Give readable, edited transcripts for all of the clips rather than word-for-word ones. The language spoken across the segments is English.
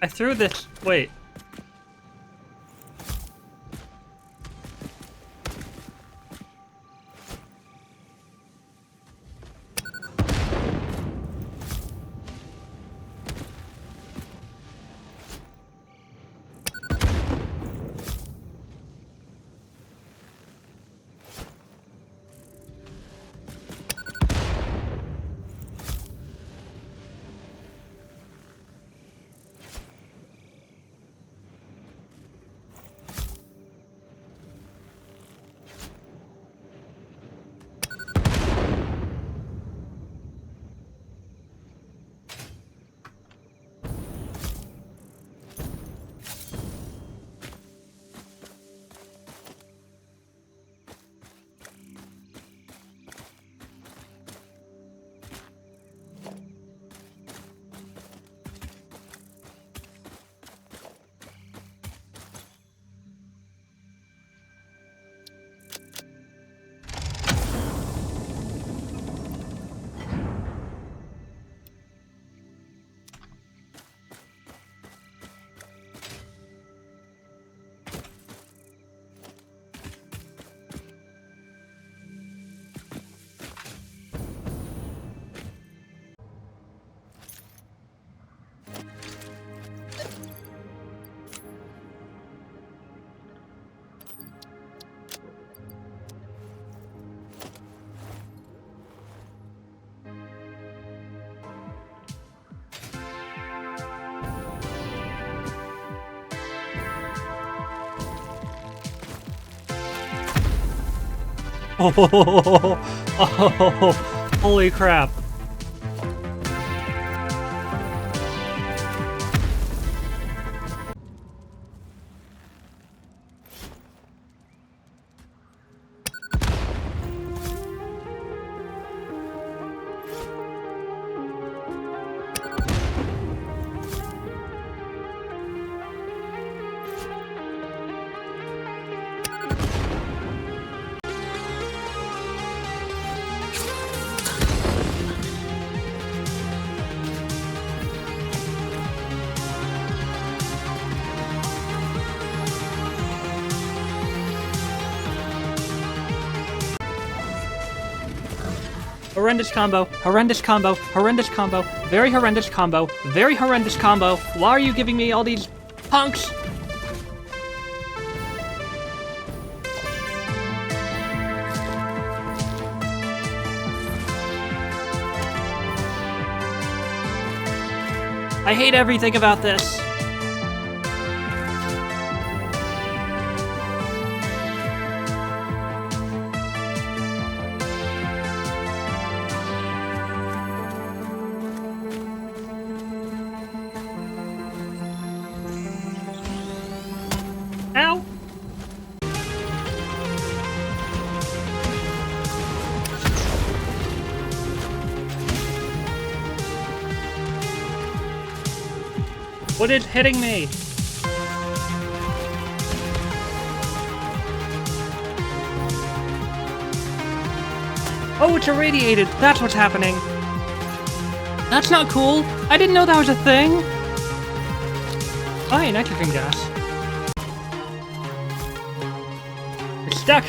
I threw this. Wait. Oh, holy crap. Horrendous combo, horrendous combo, horrendous combo, very horrendous combo, very horrendous combo. Why are you giving me all these punks? I hate everything about this. Ow! What is hitting me? Oh, it's irradiated. That's what's happening. That's not cool. I didn't know that was a thing. Hi, nitrogen gas. It's stuck.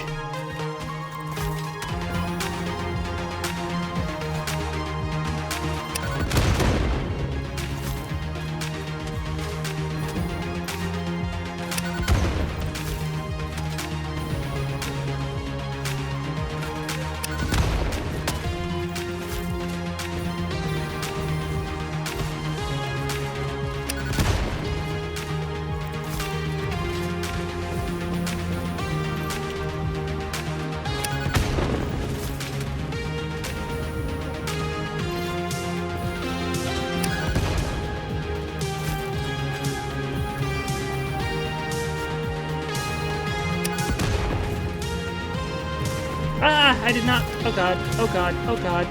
Ah, I did not. Oh god, oh god, oh god.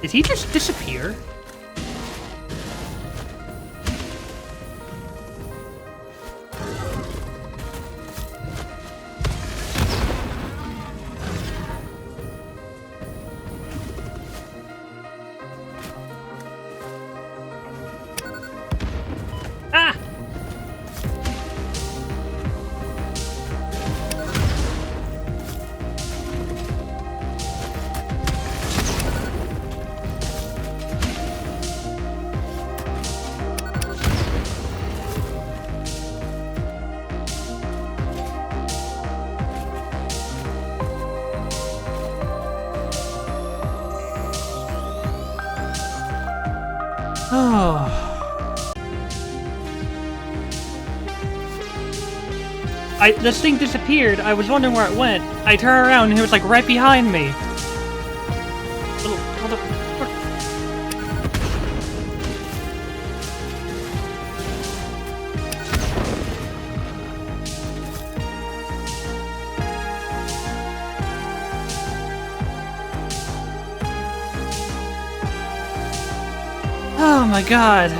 Did he just disappear? Ah! Oh. This thing disappeared. I was wondering where it went. I turned around and it was like right behind me. Little motherfucker. Oh my god.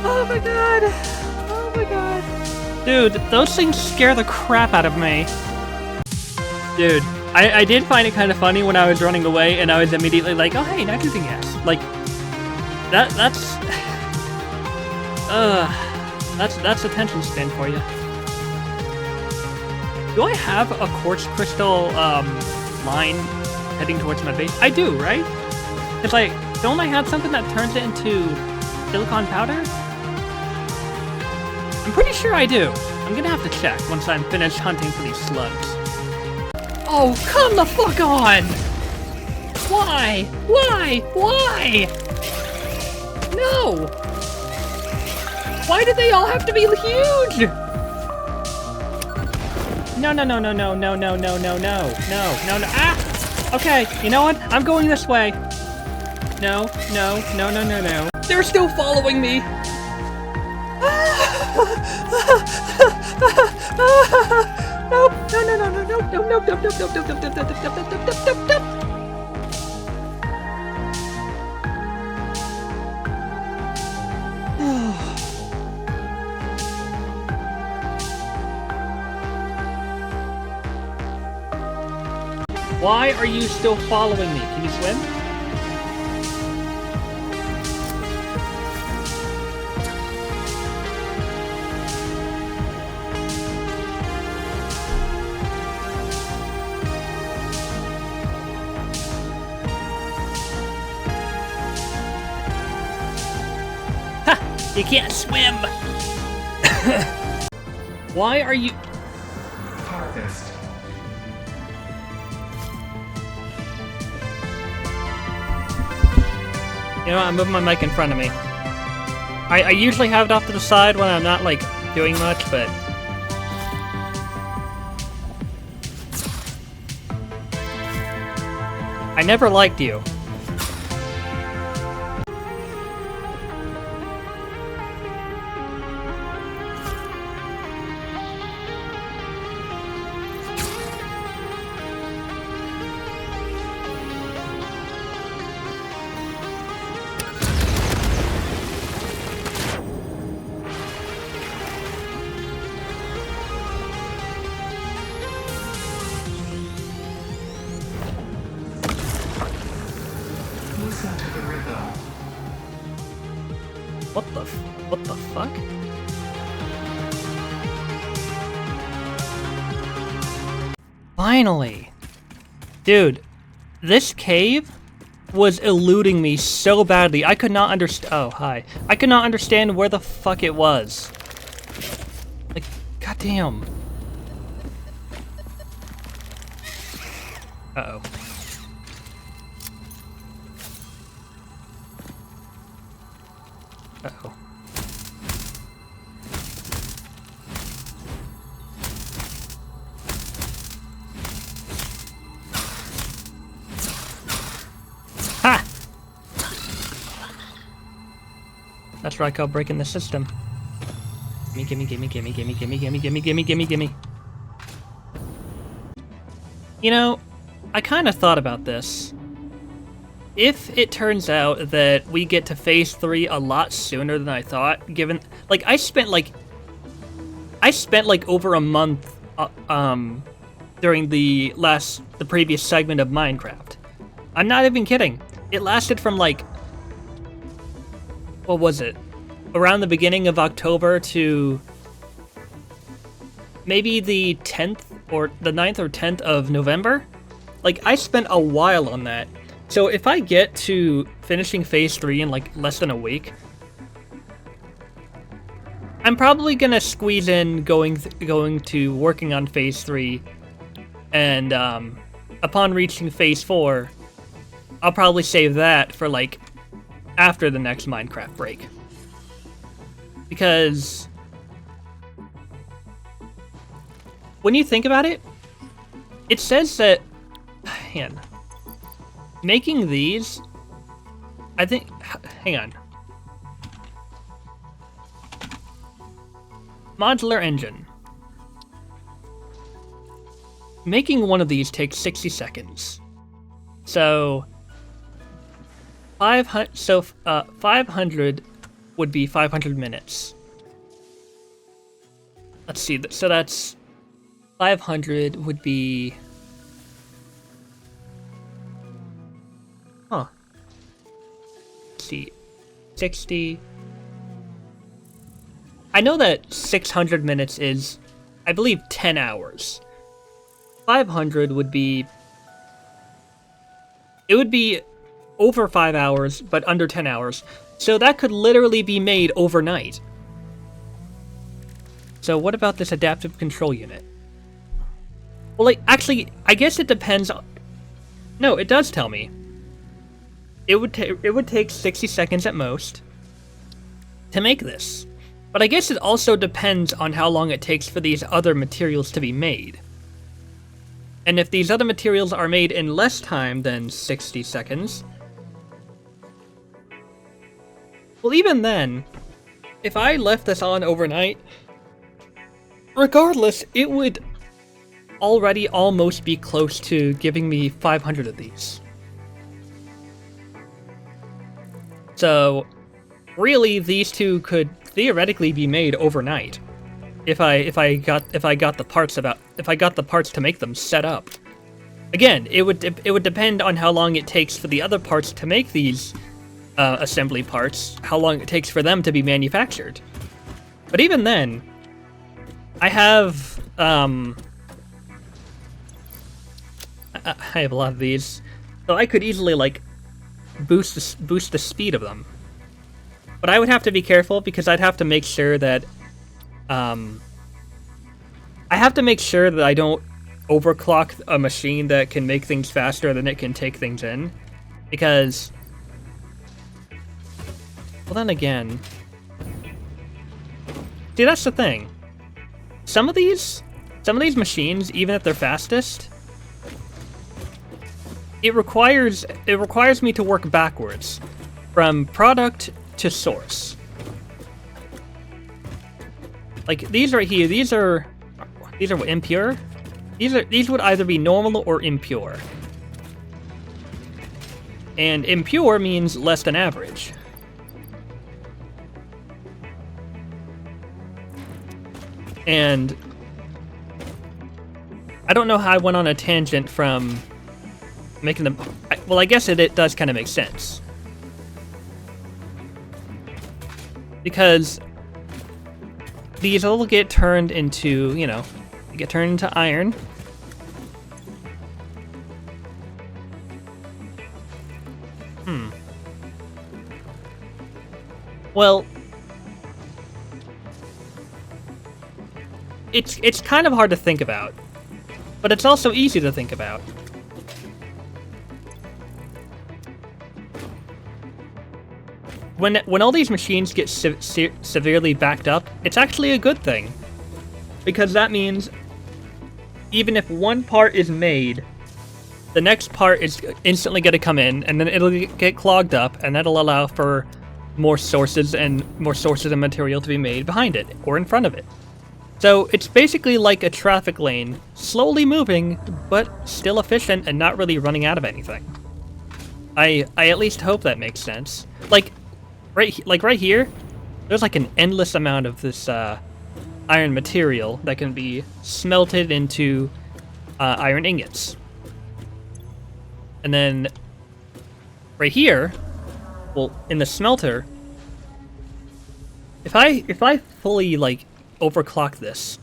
Oh my god. Oh my god. Dude, those things scare the crap out of me. Dude, I did find it kind of funny when I was running away and I was immediately like, oh hey, nitrogen gas. Like, that's attention span for you. Do I have a quartz crystal, line heading towards my base? I do, right? It's like, don't I have something that turns it into silicon powder? I'm pretty sure I do. I'm gonna have to check once I'm finished hunting for these slugs. Oh, come the fuck on! Why? Why? Why? No! Why did they all have to be huge? No, no, no, no, no, no, no, no, no, no, no, no, no, ah! Okay, you know what? I'm going this way. No, no, no, no, no, no. They're still following me! Nope, no, no, no, no, no, no, no, no, no, no, no, no, no, no, no, no. Why are you still following me? Can you swim? Ha! You can't swim! Why are you... Harvest. You know what, I'm moving my mic in front of me. I usually have it off to the side when I'm not, like, doing much, but... I never liked you. Listen to the rhythm. What the fuck? Finally! Dude, this cave was eluding me so badly. I could not understand. Oh, hi. I could not understand where the fuck it was. Like, goddamn. Uh-oh. Uh-oh. Ha! That's what I call breaking the system. Gimme, gimme, gimme, gimme, gimme, gimme, gimme, gimme, gimme, gimme, gimme. You know, I kind of thought about this. If it turns out that we get to Phase 3 a lot sooner than I thought, given... Like, I spent over a month, during the previous segment of Minecraft. I'm not even kidding. It lasted from, like... What was it? Around the beginning of October to... maybe the 10th, or the 9th or 10th of November? Like, I spent a while on that. So if I get to finishing Phase 3 in, like, less than a week, I'm probably gonna squeeze in going to working on Phase 3, and, upon reaching Phase 4, I'll probably save that for, like, after the next Minecraft break. Because... when you think about it, it says that... Man... Making these, I think, hang on. Modular engine. Making one of these takes 60 seconds. So, 500 would be 500 minutes. Let's see, so that's 500 would be... Huh. Let's see. 60. I know that 600 minutes is, I believe, 10 hours. 500 would be... It would be over 5 hours, but under 10 hours. So that could literally be made overnight. So what about this adaptive control unit? Well, like, actually, I guess it depends on... No, it does tell me. It would take 60 seconds at most to make this. But I guess it also depends on how long it takes for these other materials to be made. And if these other materials are made in less time than 60 seconds... Well, even then, if I left this on overnight, regardless, it would already almost be close to giving me 500 of these. So, really, these two could theoretically be made overnight, if I got the parts to make them set up. Again, it would depend on how long it takes for the other parts to make these assembly parts, how long it takes for them to be manufactured. But even then, I have I have a lot of these, so I could easily like boost the speed of them. But I would have to be careful because I'd have to make sure that I don't overclock a machine that can make things faster than it can take things in, because, well, then again, see, that's the thing. Some of these machines, even at their fastest, it requires me to work backwards from product to source. Like these right here, these are impure. These would either be normal or impure. And impure means less than average. And I don't know how I went on a tangent from making them... Well, I guess it does kind of make sense. Because these all get turned into, you know, they get turned into iron. Well, it's kind of hard to think about, but it's also easy to think about. When all these machines get severely backed up, it's actually a good thing, because that means even if one part is made, the next part is instantly going to come in, and then it'll get clogged up, and that'll allow for more sources and material to be made behind it or in front of it. So it's basically like a traffic lane, slowly moving, but still efficient and not really running out of anything. I at least hope that makes sense. Like right here, there's like an endless amount of this iron material that can be smelted into iron ingots. And then right here, well, in the smelter, if I fully like overclock this,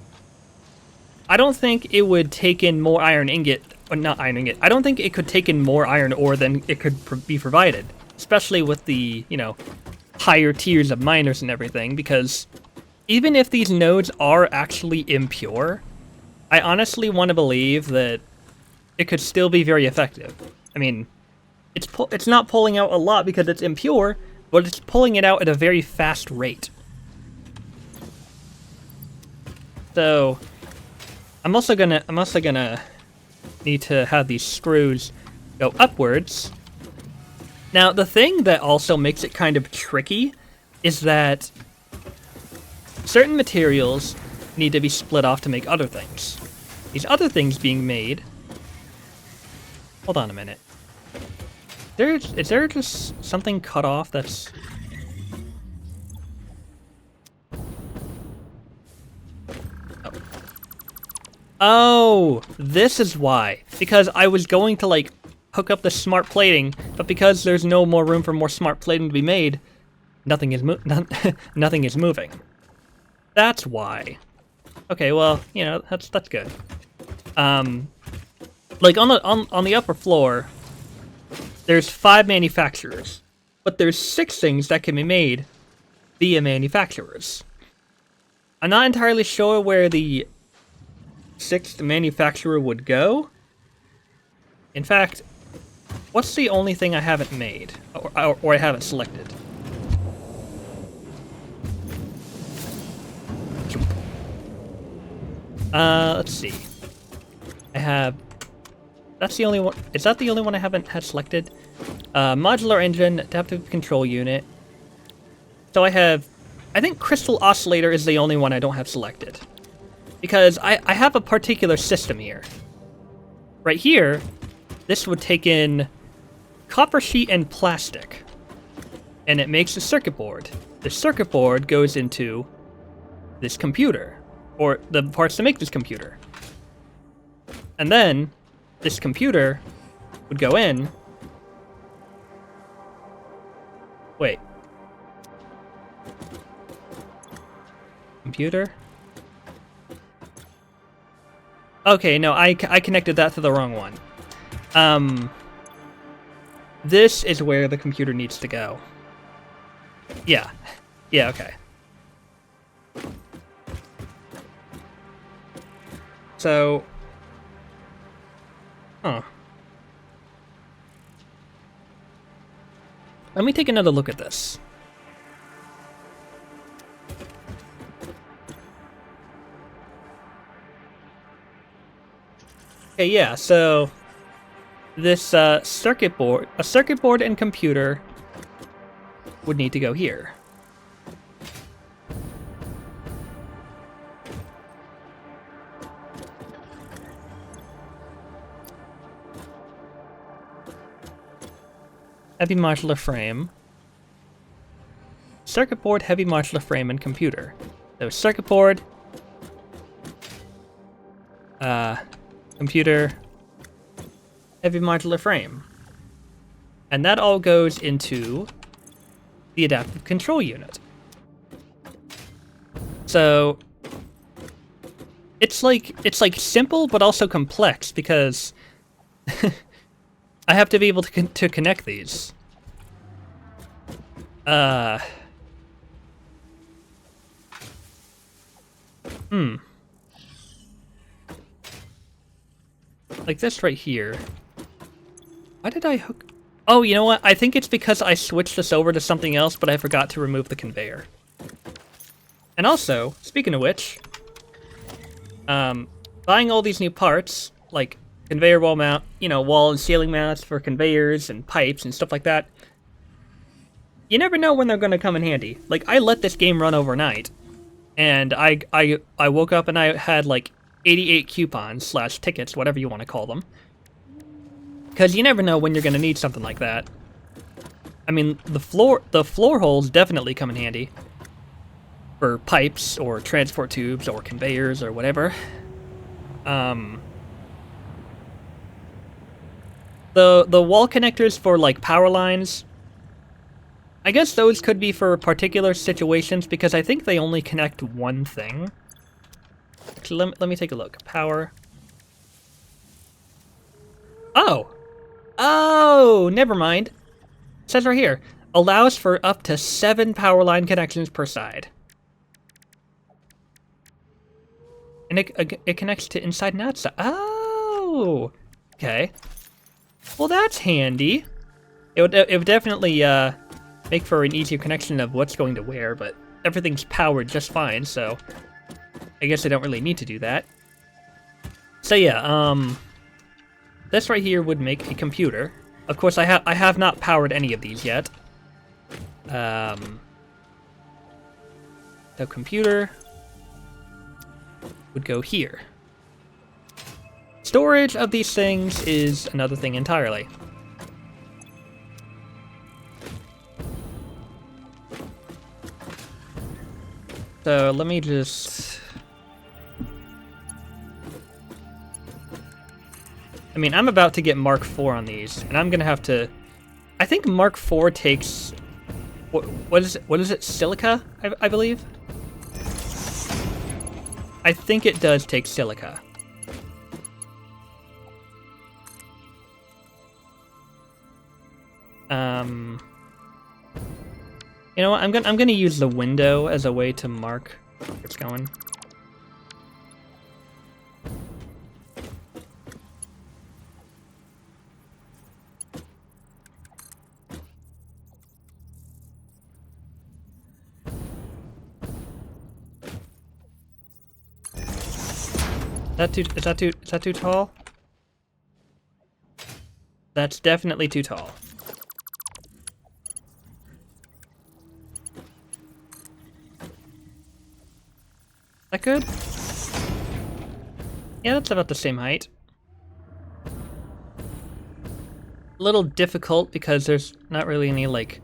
I don't think it would take in more iron ingot, or not iron ingot. I don't think it could take in more iron ore than it could be provided, especially with the, you know, higher tiers of miners and everything, because even if these nodes are actually impure, I honestly want to believe that it could still be very effective. I mean, it's not pulling out a lot because it's impure, but it's pulling it out at a very fast rate. So I'm also gonna need to have these screws go upwards. Now the thing that also makes it kind of tricky is that certain materials need to be split off to make other things. These other things being made... Hold on a minute. Is there just something cut off that's... Oh, this is why. Because I was going to, like, hook up the smart plating, but because there's no more room for more smart plating to be made, nothing is nothing is moving. That's why. Okay, well, you know, that's good. Like on the upper floor, there's 5 manufacturers, but there's 6 things that can be made via manufacturers. I'm not entirely sure where the 6th manufacturer would go. In fact, what's the only thing I haven't made, or I haven't selected? Let's see. I have... That's the only one... Is that the only one I haven't had selected? Modular engine, adaptive control unit. So I have... I think crystal oscillator is the only one I don't have selected. Because I have a particular system here. Right here, this would take in copper sheet and plastic. And it makes a circuit board. The circuit board goes into this computer. Or the parts to make this computer. And then, this computer would go in... Wait. Computer? Okay, no, I connected that to the wrong one. This is where the computer needs to go. Yeah. Yeah, okay. So... Huh. Let me take another look at this. Okay, yeah, so... This, circuit board and computer would need to go here. Heavy modular frame. Circuit board, heavy modular frame, and computer. So circuit board, computer, heavy modular frame. And that all goes into the adaptive control unit. So it's like simple but also complex because I have to be able to connect these. Like this right here. Why did I hook... Oh, you know what? I think it's because I switched this over to something else, but I forgot to remove the conveyor. And also, speaking of which, buying all these new parts, like conveyor wall mount, you know, wall and ceiling mounts for conveyors and pipes and stuff like that, you never know when they're going to come in handy. Like, I let this game run overnight, And I woke up and I had like 88 coupons slash tickets, whatever you want to call them. Because you never know when you're going to need something like that. I mean, the floor holes definitely come in handy. For pipes, or transport tubes, or conveyors, or whatever. The wall connectors for, like, power lines, I guess those could be for particular situations, because I think they only connect one thing. Actually, let me take a look. Power. Oh! Oh! Never mind. It says right here. Allows for up to 7 power line connections per side. And it connects to inside and outside. Oh! Okay. Well, that's handy. It would definitely make for an easier connection of what's going to where, but everything's powered just fine, so I guess I don't really need to do that. So yeah, this right here would make a computer. Of course, I have not powered any of these yet. So computer would go here. Storage of these things is another thing entirely. So let me just... I mean, I'm about to get Mark IV on these, and I'm gonna have to... I think Mark IV takes... What is it? Silica, I believe? I think it does take silica. You know what? I'm gonna use the window as a way to mark where it's going. Is that too tall? That's definitely too tall. That good? Yeah, that's about the same height. A little difficult because there's not really any, like,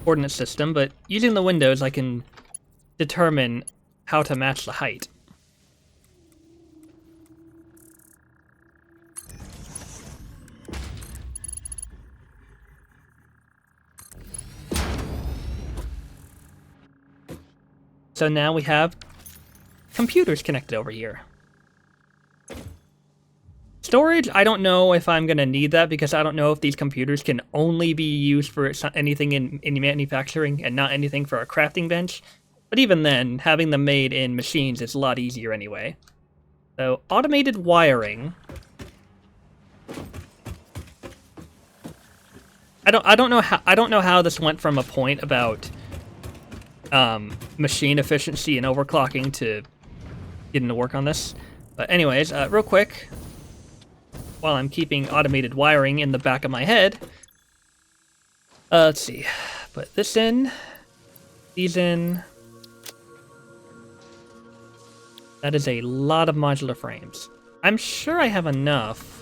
coordinate system, but using the windows I can determine how to match the height. So now we have computers connected over here. Storage, I don't know if I'm going to need that because I don't know if these computers can only be used for anything in manufacturing and not anything for a crafting bench. But even then, having them made in machines is a lot easier anyway. So, automated wiring. I don't know how this went from a point about machine efficiency and overclocking to getting to work on this. But anyways, real quick, while I'm keeping automated wiring in the back of my head, let's see, put this in, these in. That is a lot of modular frames. I'm sure I have enough.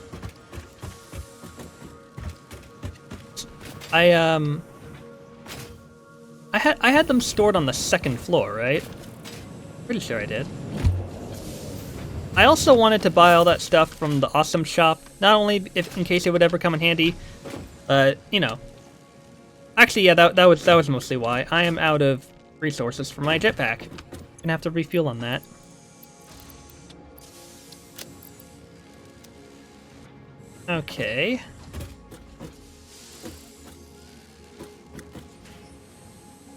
I had them stored on the second floor, right? Pretty sure I did. I also wanted to buy all that stuff from the Awesome Shop, not only in case it would ever come in handy, but, you know. Actually, yeah, that was mostly why. I am out of resources for my jetpack. Gonna have to refuel on that. Okay.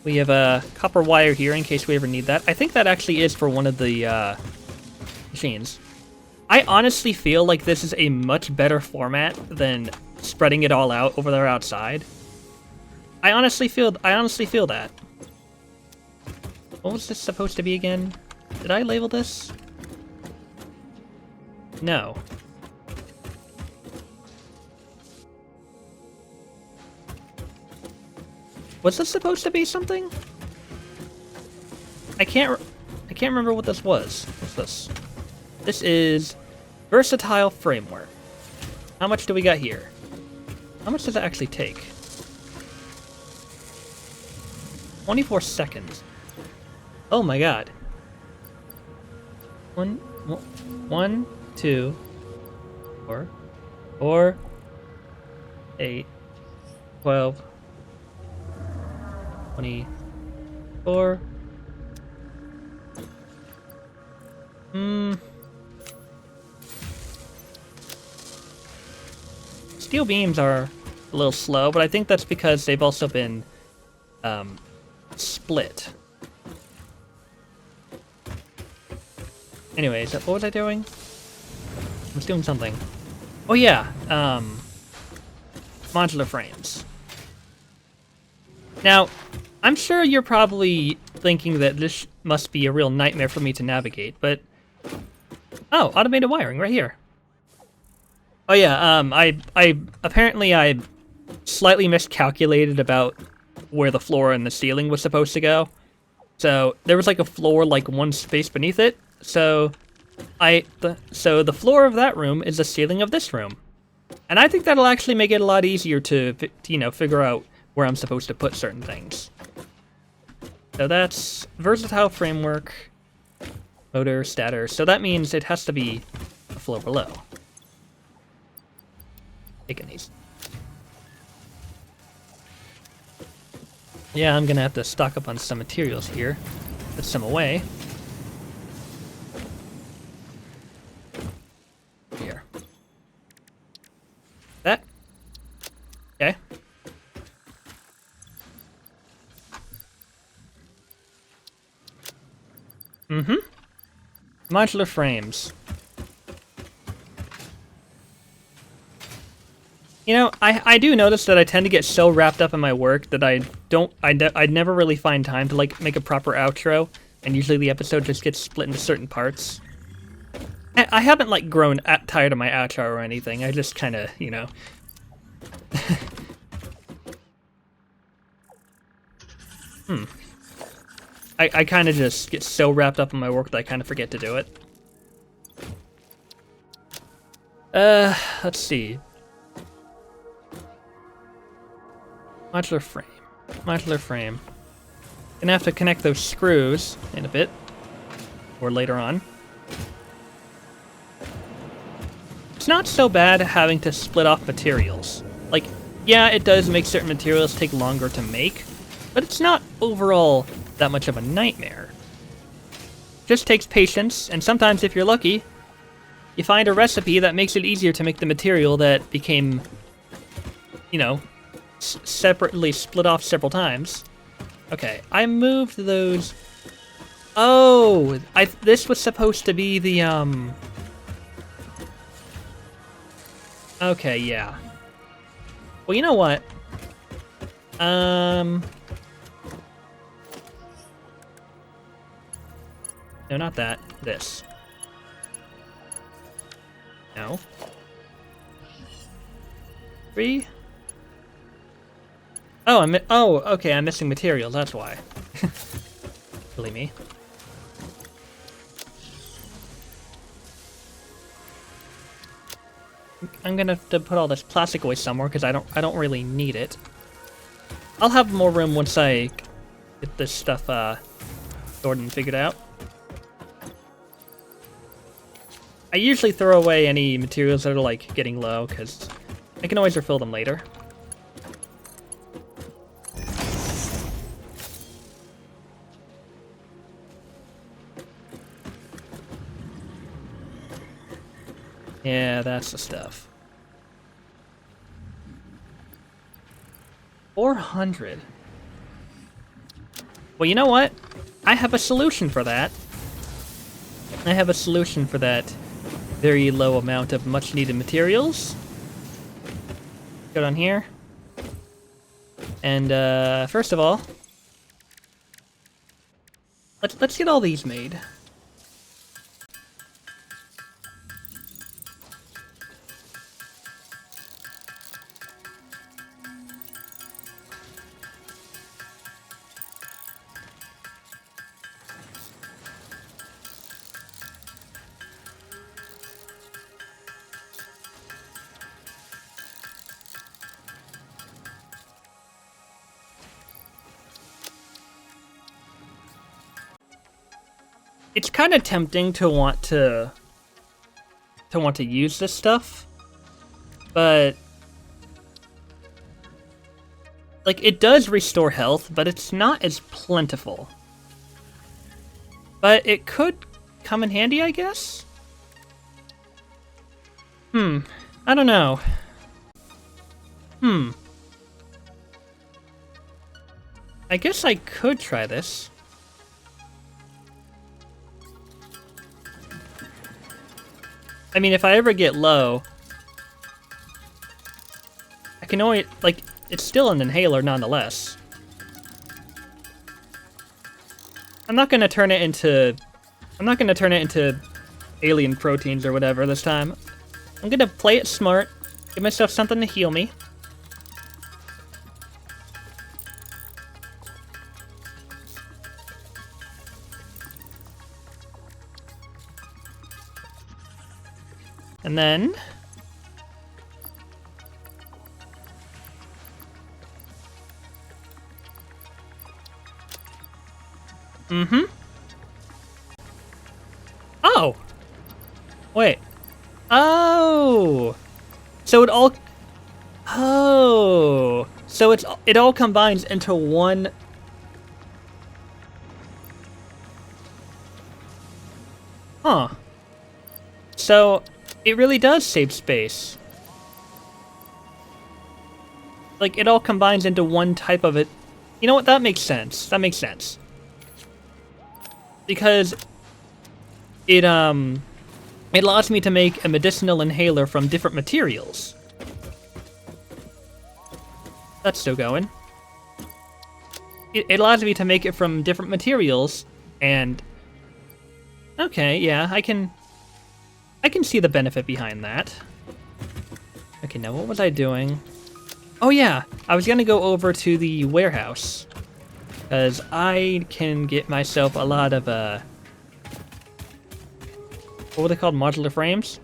We have a copper wire here in case we ever need that. I think that actually is for one of the machines. I honestly feel like this is a much better format than spreading it all out over there outside. I honestly feel that. What was this supposed to be again? Did I label this? No. Was this supposed to be something? I can't can't remember what this was. What's this? This is versatile framework. How much do we got here? How much does it actually take? 24 seconds. Oh my god. 1, 2, 4, 4, 8, 12, 24. Steel beams are a little slow, but I think that's because they've also been split. Anyways, what was I doing? I was doing something. Oh yeah, modular frames. Now, I'm sure you're probably thinking that this must be a real nightmare for me to navigate, but... Oh, automated wiring right here. Oh yeah, apparently I slightly miscalculated about where the floor and the ceiling was supposed to go. So there was like a floor like one space beneath it. So the floor of that room is the ceiling of this room. And I think that'll actually make it a lot easier to figure out where I'm supposed to put certain things. So that's versatile framework, motor, stator. So that means it has to be a floor below. Taking these. Yeah, I'm gonna have to stock up on some materials here. Put some away. Here. That. Okay. Modular frames. You know, I do notice that I tend to get so wrapped up in my work that I'd never really find time to like make a proper outro, and usually the episode just gets split into certain parts. I haven't like grown tired of my outro or anything. I just kind of, I kind of just get so wrapped up in my work that I kind of forget to do it. Let's see. Modular frame. Modular frame. Gonna have to connect those screws in a bit. Or later on. It's not so bad having to split off materials. Like, yeah, it does make certain materials take longer to make, but it's not overall that much of a nightmare. Just takes patience, and sometimes if you're lucky, you find a recipe that makes it easier to make the material that became, separately split off several times. Okay, I moved those. Oh, this was supposed to be the Okay, yeah. Well, you know what? No, not that. This. No. 3. Oh, okay, I'm missing materials, that's why. Silly me. I'm gonna have to put all this plastic away somewhere because I don't really need it. I'll have more room once I get this stuff sorted and figured out. I usually throw away any materials that are like getting low because I can always refill them later. Yeah, that's the stuff. 400. Well, you know what? I have a solution for that. I have a solution for that very low amount of much needed materials. Go down here. And first of all, let's get all these made. it's kind of tempting to want to use this stuff, but like it does restore health, but it's not as plentiful. But it could come in handy, I guess? I don't know. I guess I could try this. I mean, if I ever get low, I can only, like, it's still an inhaler nonetheless. I'm not gonna turn it into alien proteins or whatever this time. I'm gonna play it smart, give myself something to heal me. And then... Oh! Wait. Oh! So it all... Oh! So it all combines into one... Huh. So, it really does save space. Like, it all combines into one type of it. You know what? That makes sense. That makes sense. Because it allows me to make a medicinal inhaler from different materials. That's still going. It allows me to make it from different materials, and... Okay, yeah, I can see the benefit behind that. Okay, now what was I doing? Oh yeah, I was gonna go over to the warehouse. Because I can get myself a lot of, what were they called? Modular frames?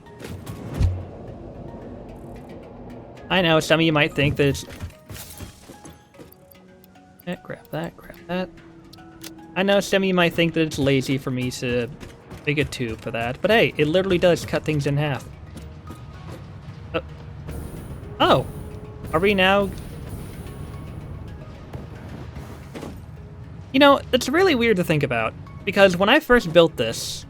I know, some of you might think that it's... grab that. I know some of you might think that it's lazy for me to make a tube for that, but hey, it literally does cut things in half. Oh! Are we now... You know, it's really weird to think about, because when I first built this...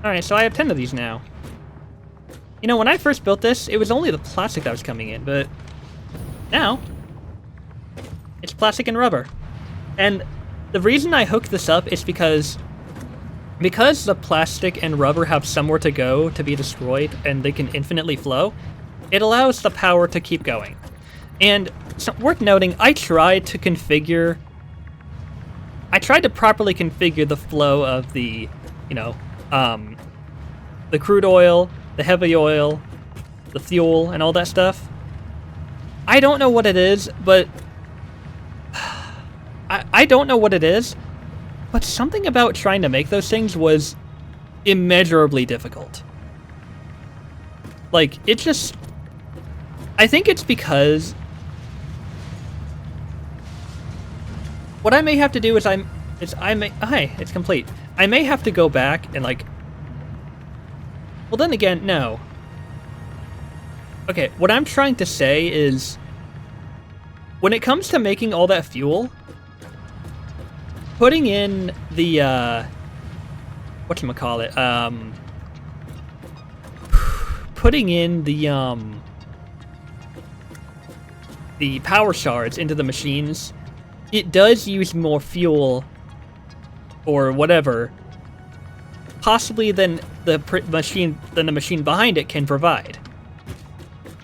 Alright, so I have 10 of these now. You know, when I first built this, it was only the plastic that was coming in, but... Now, it's plastic and rubber. And the reason I hooked this up is because the plastic and rubber have somewhere to go to be destroyed and they can infinitely flow, it allows the power to keep going. And so, worth noting, I tried to properly configure the flow of the, you know, the crude oil, the heavy oil, the fuel, and all that stuff. I don't know what it is, but... I don't know what it is, but something about trying to make those things was immeasurably difficult. Like, it just... I think it's because... What I may have to do is Hi, it's complete. I may have to go back and, like... Well, then again, no. Okay, what I'm trying to say is, when it comes to making all that fuel, putting in the, whatchamacallit, putting in the power shards into the machines, it does use more fuel, or whatever, possibly than the machine behind it can provide.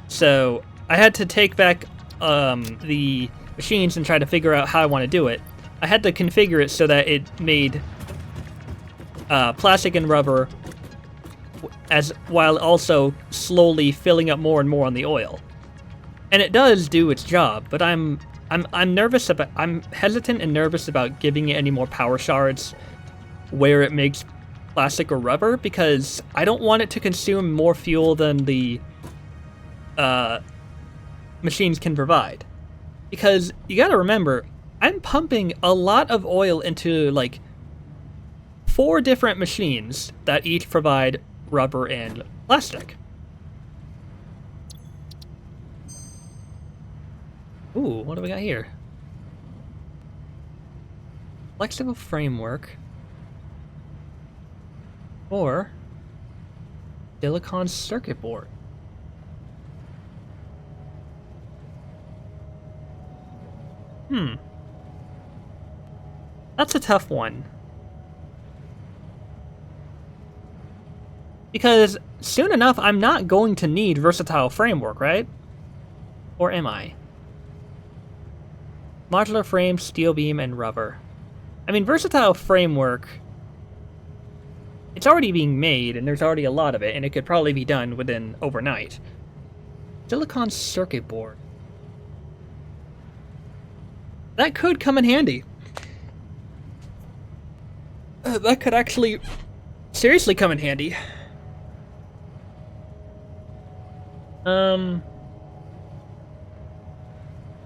So, I had to take back the machines and try to figure out how I want to do it. I had to configure it so that it made plastic and rubber while also slowly filling up more and more on the oil. And it does do its job, but I'm I'm nervous about. I'm hesitant and nervous about giving it any more power shards where it makes plastic or rubber, because I don't want it to consume more fuel than the machines can provide. Because you gotta remember, I'm pumping a lot of oil into like 4 different machines that each provide rubber and plastic. Ooh, what do we got here? Flexible framework. Or silicon circuit board. That's a tough one. Because soon enough, I'm not going to need versatile framework, right? Or am I? Modular frame, steel beam, and rubber. I mean, versatile framework, it's already being made, and there's already a lot of it, and it could probably be done within overnight. Silicon circuit board. That could come in handy. That could actually seriously come in handy.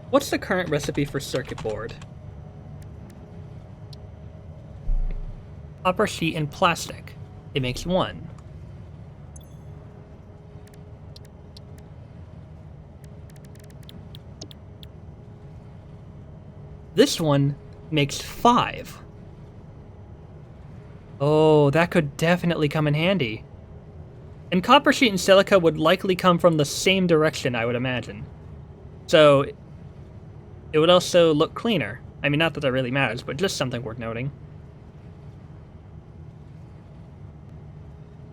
What's the current recipe for circuit board? Copper sheet and plastic. It makes 1. This one makes 5. Oh, that could definitely come in handy. And copper sheet and silica would likely come from the same direction, I would imagine. So, it would also look cleaner. I mean, not that that really matters, but just something worth noting.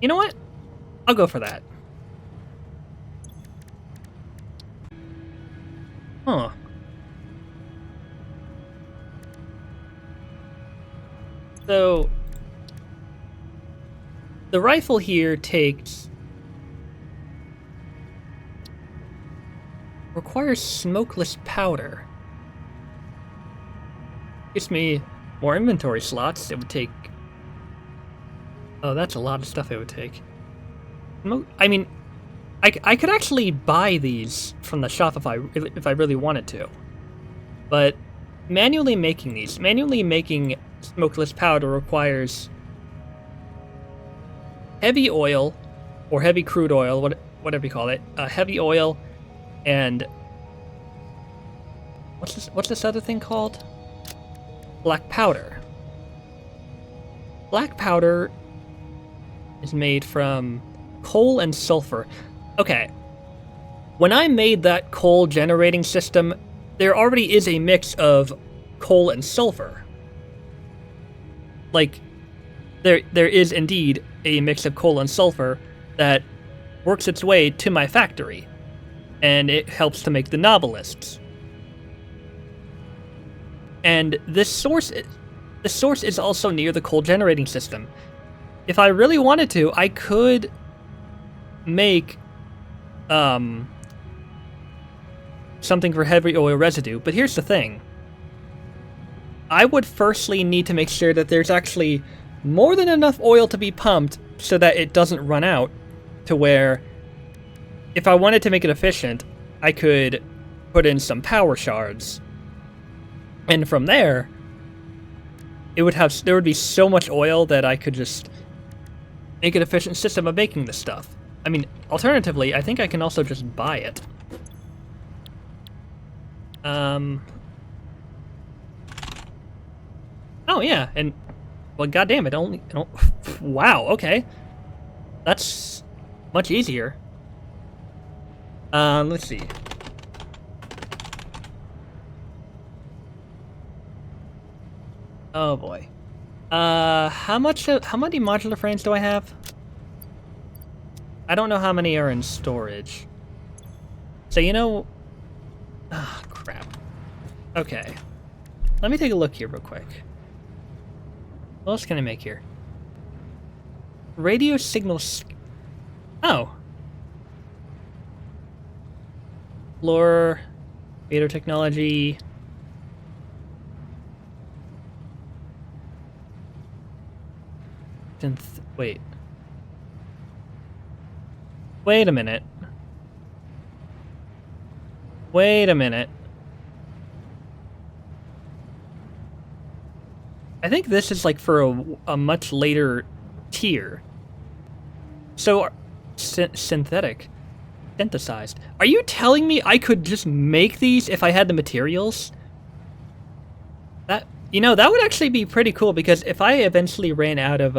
You know what? I'll go for that. Huh. So, the rifle here requires smokeless powder. Gives me more inventory slots. It would take... Oh, that's a lot of stuff it would take. I mean, I could actually buy these from the shop if I really wanted to. But manually making smokeless powder requires heavy oil, or heavy crude oil, whatever you call it, heavy oil, and what's this other thing called? Black powder. Black powder is made from coal and sulfur. Okay, when I made that coal generating system, there already is a mix of coal and sulfur. Like, there is indeed a mix of coal and sulfur that works its way to my factory, and it helps to make the novelists. And this source is also near the coal generating system. If I really wanted to, I could make something for heavy oil residue, but here's the thing. I would firstly need to make sure that there's actually more than enough oil to be pumped so that it doesn't run out, to where if I wanted to make it efficient, I could put in some power shards. And from there, there would be so much oil that I could just make an efficient system of making this stuff. I mean, alternatively, I think I can also just buy it. Oh yeah, and well, goddamn it! Wow. Okay, that's much easier. Let's see. Oh boy. How many modular frames do I have? I don't know how many are in storage. So, you know... Ah, crap. Okay. Let me take a look here real quick. What else can I make here? Radio signals... Oh. Lore, beta technology, Wait. Wait a minute. Wait a minute. I think this is like for a much later tier. So, synthetic. Synthesized. Are you telling me I could just make these if I had the materials? That, you know, that would actually be pretty cool, because if I eventually ran out of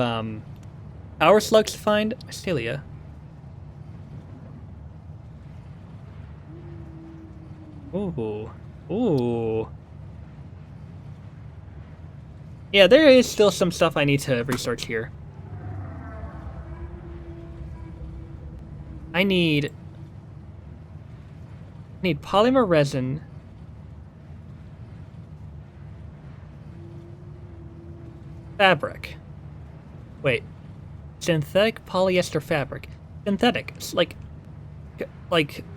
power slugs to find, Mycelia. Ooh. Ooh. Yeah, there is still some stuff I need to research here. I need polymer resin. Fabric. Wait. Synthetic polyester fabric. Synthetic. It's like,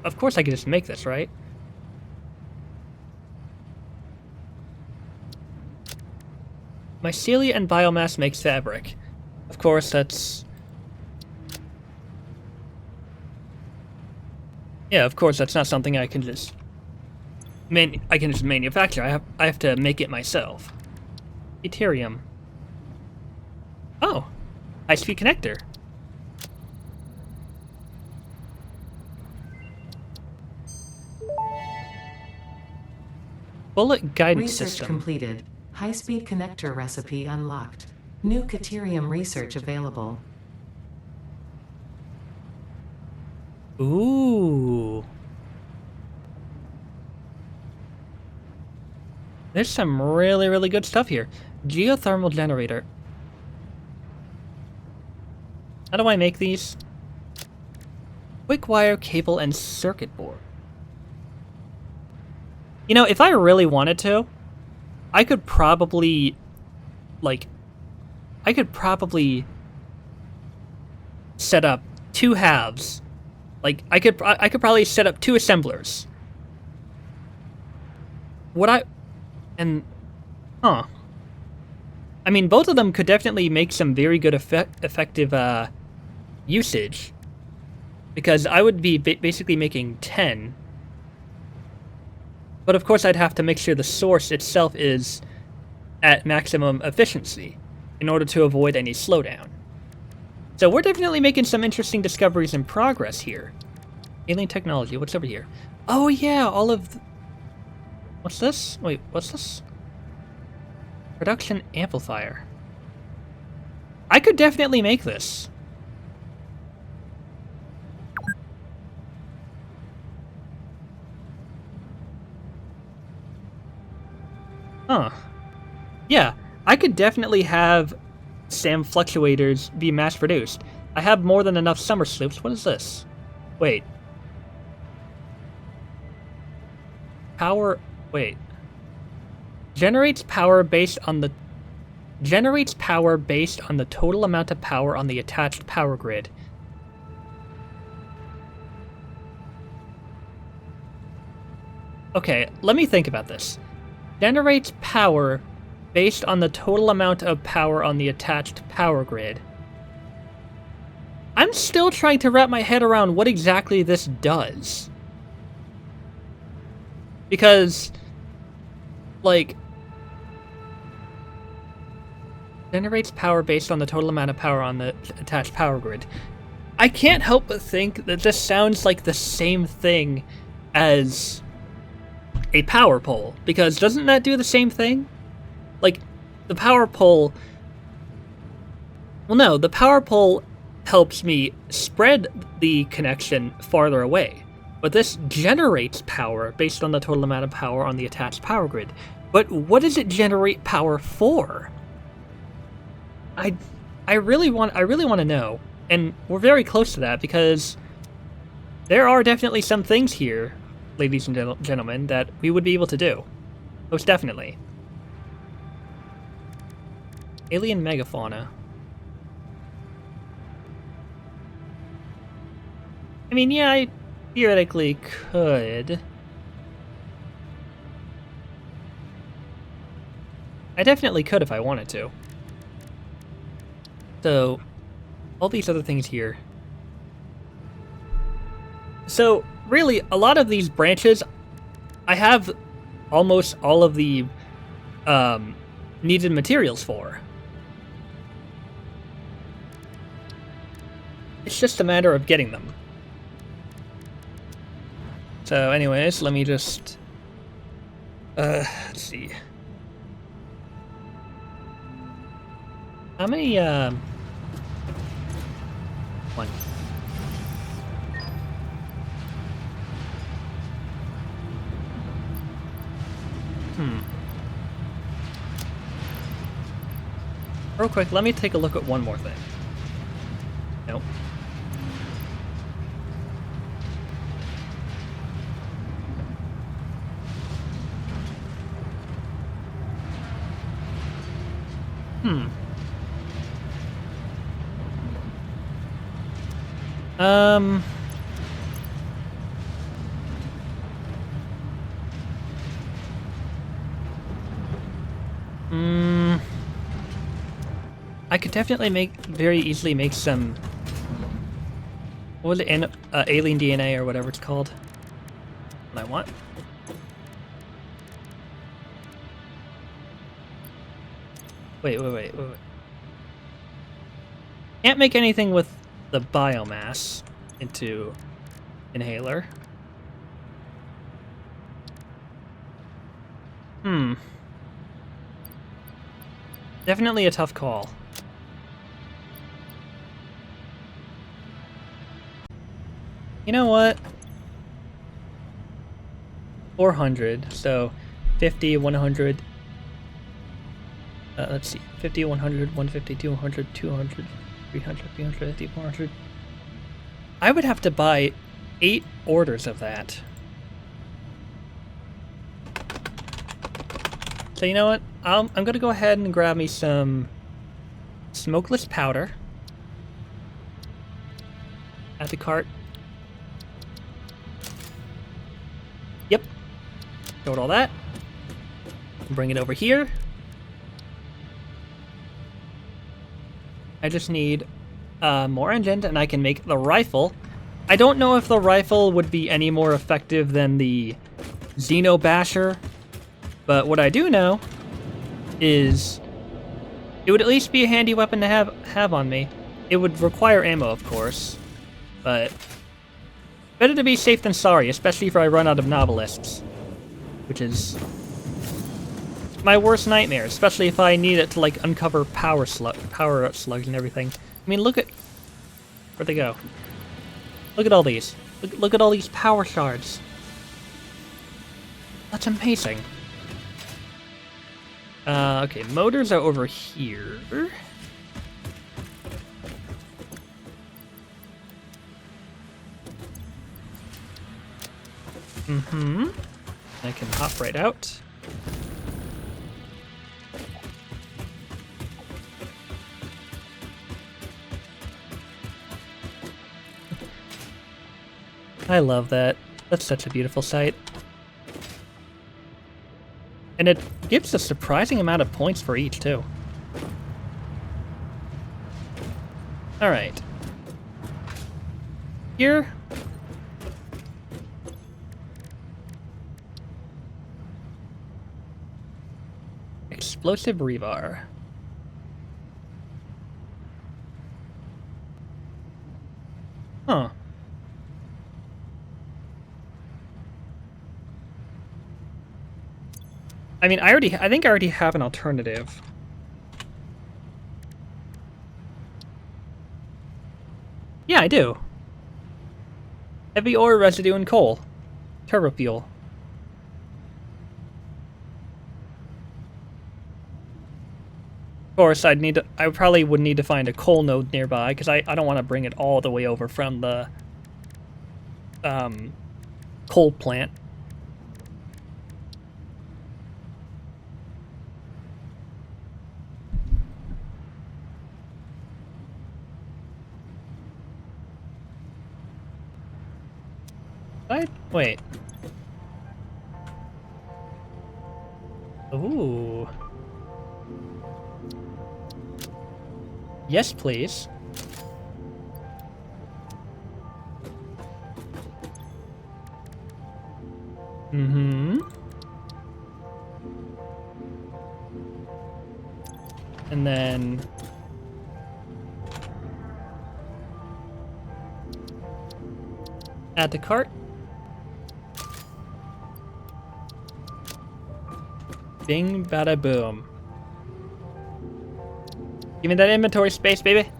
of course I could just make this, right? Mycelia and biomass makes fabric. Of course, that's... Yeah, of course, that's not something I can just... manufacture. I have to make it myself. Ethereum. Oh! High-speed connector. Bullet guidance Research system. completed. High-speed connector recipe unlocked. New Caterium research available. Ooh. There's some really, really good stuff here. Geothermal generator. How do I make these? Quick wire, cable, and circuit board. You know, if I really wanted to, I could probably, set up two halves. Like, I could probably set up two assemblers. I mean, both of them could definitely make some very good effective usage. Because I would be basically making 10. But of course I'd have to make sure the source itself is at maximum efficiency in order to avoid any slowdown. So we're definitely making some interesting discoveries in progress here. Alien technology, what's over here? Oh yeah, all of... What's this? Wait, what's this? Production amplifier. I could definitely make this. Huh. Yeah, I could definitely have SAM fluctuators be mass-produced. I have more than enough summer sloops. What is this? Wait. Power... Wait. Generates power based on the total amount of power on the attached power grid. Okay, let me think about this. Generates power based on the total amount of power on the attached power grid. I'm still trying to wrap my head around what exactly this does. Because, like, generates power based on the total amount of power on the attached power grid. I can't help but think that this sounds like the same thing as a power pole, because doesn't that do the same thing? Like, the power pole... Well, no, the power pole helps me spread the connection farther away, but this generates power based on the total amount of power on the attached power grid. But what does it generate power for? I really want to know, and we're very close to that, because there are definitely some things here, ladies and gentlemen, that we would be able to do. Most definitely. Alien megafauna. I mean, yeah, I theoretically could. I definitely could if I wanted to. So, all these other things here. So, really, a lot of these branches, I have almost all of the needed materials for. It's just a matter of getting them. So anyways, let me just... let's see. How many, one. Real quick, let me take a look at one more thing. Nope. Hmm. I could definitely very easily make some... What was it? Alien DNA or whatever it's called. What I want. Wait. Can't make anything with the biomass into inhaler. Definitely a tough call. You know what? 400, so 50, 100. Let's see. 50, 100, 150, 200, 200, 300, 350, 400. I would have to buy 8 orders of that. So you know what? I'm gonna go ahead and grab me some smokeless powder. Add the cart. Yep. Load all that. Bring it over here. I just need more engine and I can make the rifle. I don't know if the rifle would be any more effective than the Xeno Basher, but what I do know is it would at least be a handy weapon to have on me. It would require ammo, of course, but better to be safe than sorry, especially if I run out of novelists, which is my worst nightmare, especially if I need it to like uncover power slugs and everything. I mean, look at where'd they go? Look at all these. Look at all these power shards. That's amazing. Okay, motors are over here. I can hop right out. I love that. That's such a beautiful sight. And it gives a surprising amount of points for each, too. Alright. Here. Explosive rebar. Huh. I mean, I think I already have an alternative. Yeah, I do. Heavy ore residue and coal. Turbo fuel. Of course, I probably would need to find a coal node nearby, because I don't want to bring it all the way over from the coal plant. Wait. Ooh. Yes, please. Mm-hmm. And then... add to cart. Bing, bada, boom. Give me that inventory space, baby.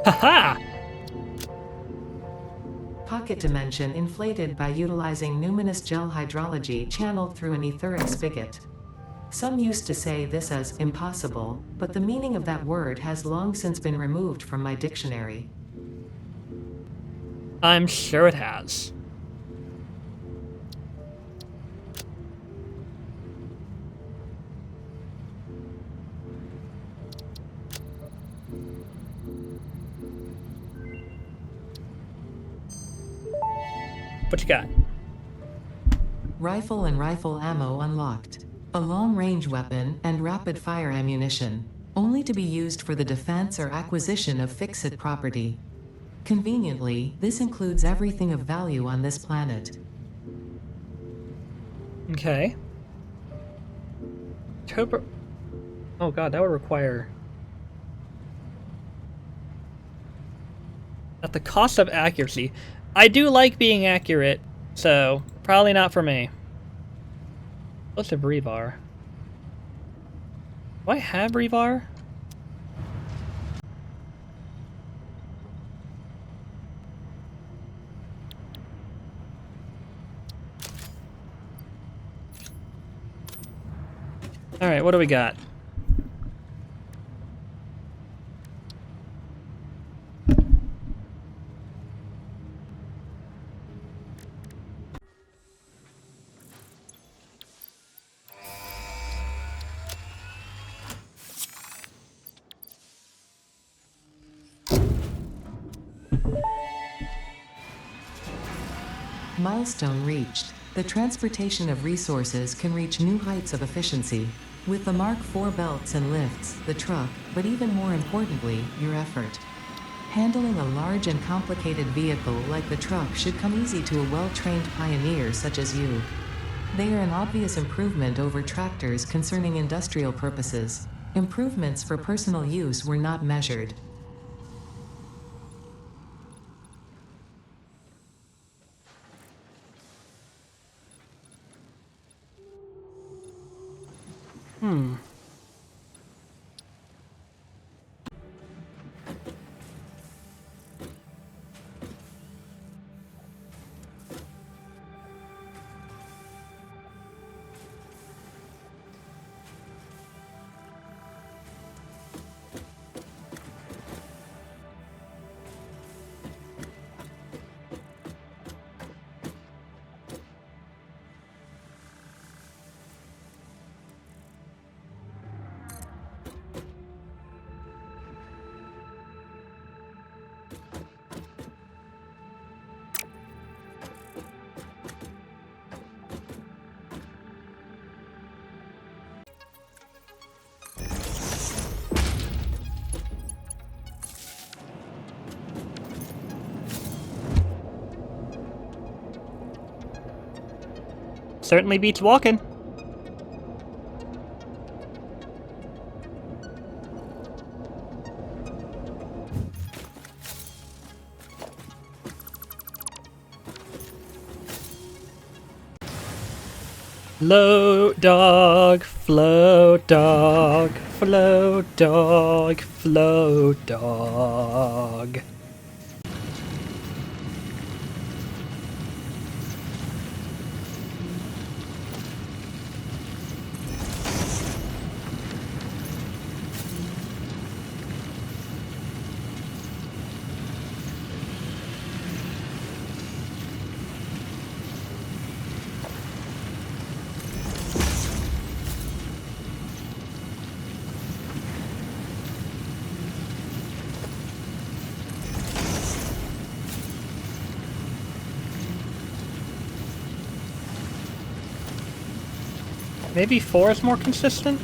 Haha! Pocket dimension inflated by utilizing numinous gel hydrology channeled through an etheric spigot. Some used to say this as impossible, but the meaning of that word has long since been removed from my dictionary. I'm sure it has. What you got? Rifle and rifle ammo unlocked. A long-range weapon and rapid-fire ammunition, only to be used for the defense or acquisition of fixed property. Conveniently, this includes everything of value on this planet. Okay. October... Oh god, that would require... At the cost of accuracy. I do like being accurate, so probably not for me. What's a Brevar? Do I have Brevar? Alright, what do we got? Milestone reached. The transportation of resources can reach new heights of efficiency. With the Mark IV belts and lifts, the truck, but even more importantly, your effort. Handling a large and complicated vehicle like the truck should come easy to a well-trained pioneer such as you. They are an obvious improvement over tractors concerning industrial purposes. Improvements for personal use were not measured. Certainly beats walking. Float dog, float dog, float dog, float dog. Maybe 4 is more consistent?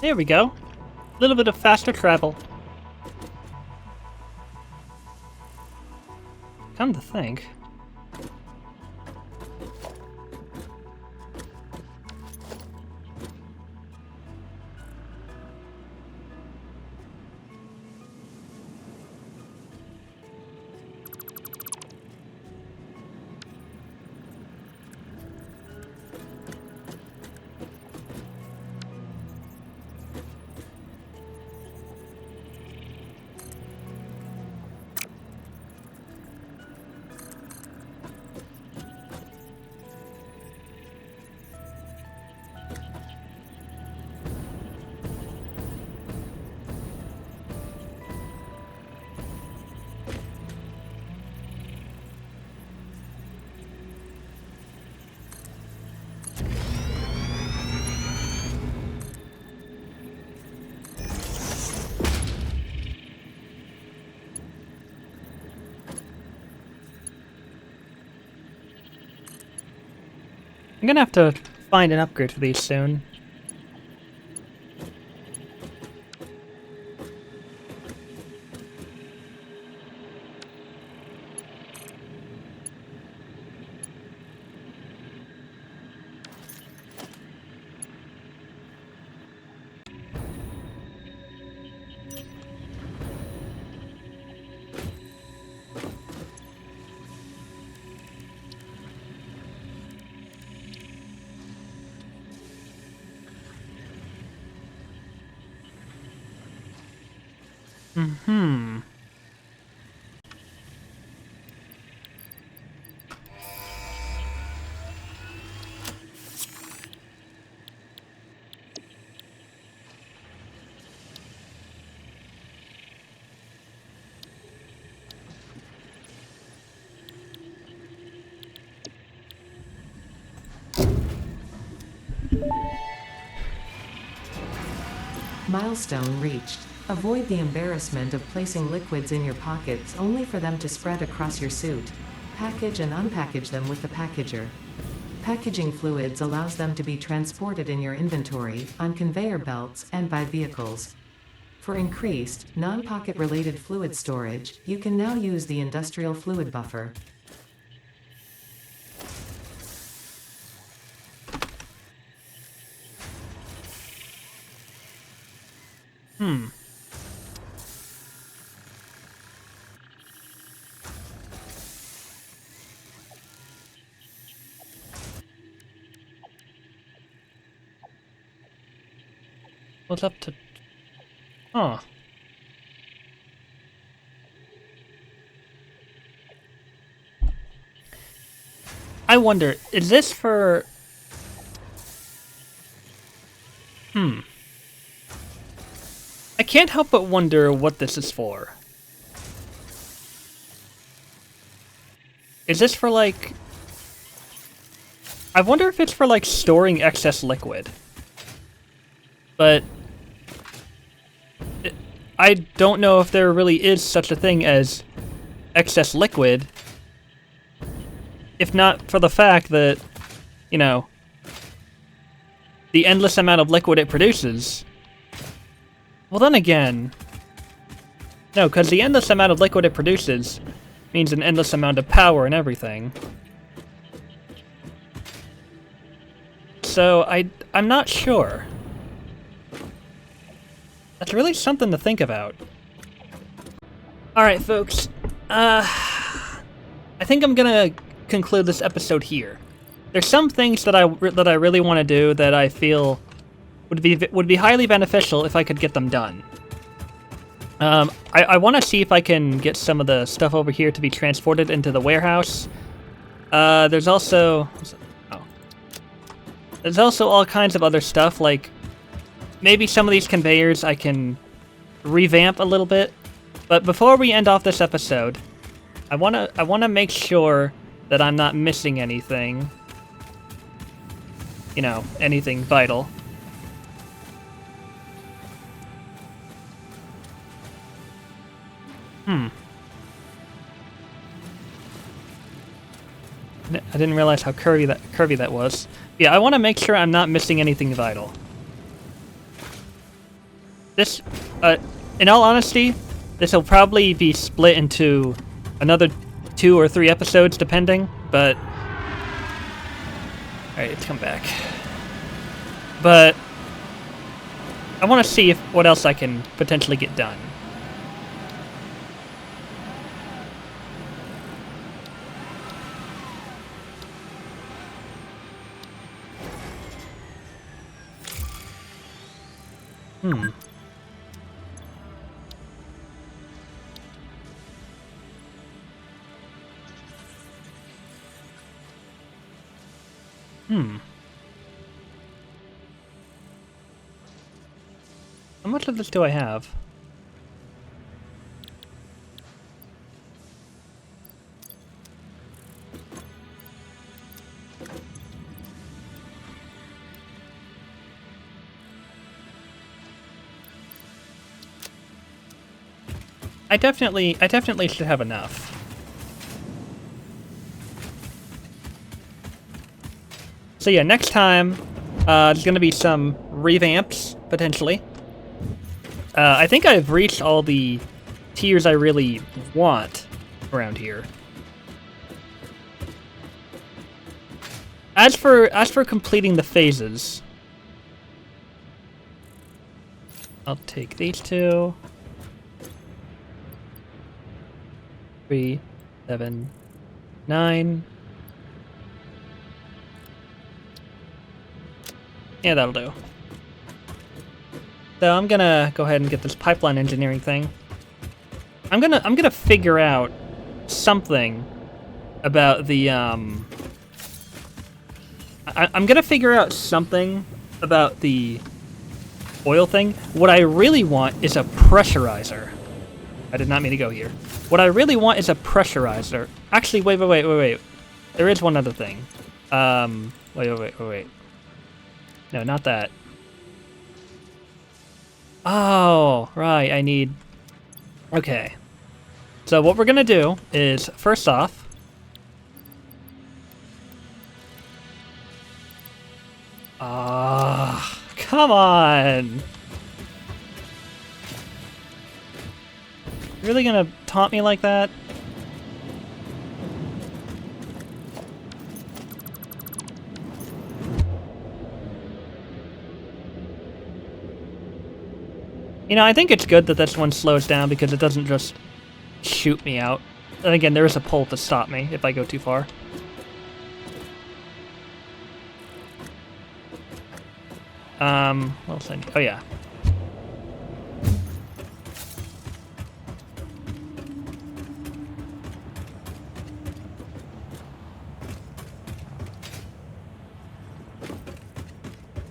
There we go. A little bit of faster travel. Come to think. I'm gonna have to find an upgrade for these soon. Hmm. Milestone reached. Avoid the embarrassment of placing liquids in your pockets only for them to spread across your suit. Package and unpackage them with the packager. Packaging fluids allows them to be transported in your inventory, on conveyor belts, and by vehicles. For increased, non-pocket related fluid storage, you can now use the industrial fluid buffer. What's up to... Huh. I wonder, is this for... I can't help but wonder what this is for. Is this for, like... I wonder if it's for, like, storing excess liquid. But... I don't know if there really is such a thing as excess liquid. if not for the fact that, you know, the endless amount of liquid it produces. Well, then again, no, because the endless amount of liquid it produces means an endless amount of power and everything. So I'm not sure. That's really something to think about. Alright, folks. I think I'm gonna conclude this episode here. There's some things that I really want to do that I feel would be highly beneficial if I could get them done. I want to see if I can get some of the stuff over here to be transported into the warehouse. There's also all kinds of other stuff, like maybe some of these conveyors I can revamp a little bit. But before we end off this episode, I wanna make sure that I'm not missing anything. You know, anything vital. I didn't realize how curvy that was. Yeah, I want to make sure I'm not missing anything vital. This, in all honesty, this will probably be split into another 2 or 3 episodes, depending, but... Alright, let's come back. But I want to see what else I can potentially get done. How much of this do I have? I definitely should have enough. So yeah, next time, there's gonna be some revamps, potentially. I think I've reached all the tiers I really want around here. As for completing the phases, I'll take these 2. 3, 7, 9. Yeah, that'll do. So I'm gonna go ahead and get this pipeline engineering thing. I'm gonna figure out something about the I'm gonna figure out something about the oil thing. What I really want is a pressurizer. I did not mean to go here. What I really want is a pressurizer. Actually, wait. There is one other thing. Wait. No, not that. Oh, right, I need... Okay. So what we're gonna do is, first off... Come on! Really gonna taunt me like that? You know, I think it's good that this one slows down because it doesn't just shoot me out. And again, there is a pole to stop me if I go too far. What else I need? Oh yeah.